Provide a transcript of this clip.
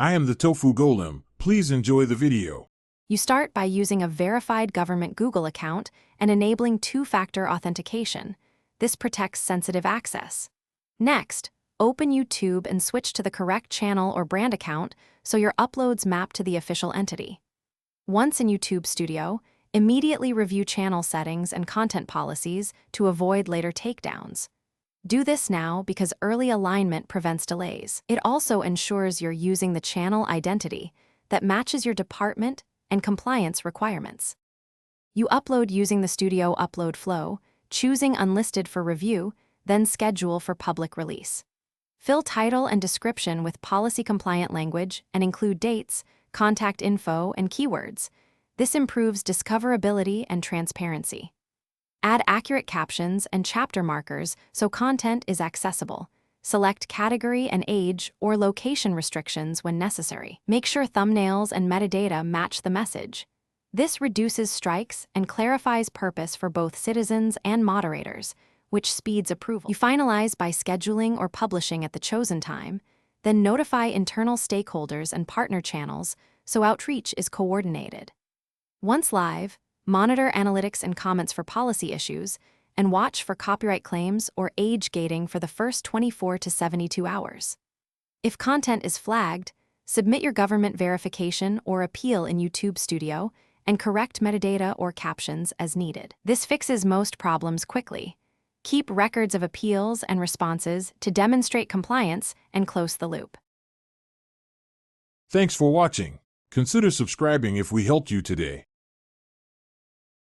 I am the Tofu Golem. Please enjoy the video. You start by using a verified government Google account and enabling two-factor authentication. This protects sensitive access. Next, open YouTube and switch to the correct channel or brand account so your uploads map to the official entity. Once in YouTube Studio, immediately review channel settings and content policies to avoid later takedowns. Do this now because early alignment prevents delays. It also ensures you're using the channel identity that matches your department and compliance requirements. You upload using the Studio upload flow, choosing unlisted for review, then schedule for public release. Fill title and description with policy-compliant language and include dates, contact info, and keywords. This improves discoverability and transparency. Add accurate captions and chapter markers so content is accessible. Select category and age or location restrictions when necessary. Make sure thumbnails and metadata match the message. This reduces strikes and clarifies purpose for both citizens and moderators, which speeds approval. You finalize by scheduling or publishing at the chosen time, then notify internal stakeholders and partner channels so outreach is coordinated. Once live, monitor analytics and comments for policy issues, and watch for copyright claims or age gating for the first 24 to 72 hours. If content is flagged, submit your government verification or appeal in YouTube Studio and correct metadata or captions as needed. This fixes most problems quickly. Keep records of appeals and responses to demonstrate compliance and close the loop. Thanks for watching. Consider subscribing if we helped you today.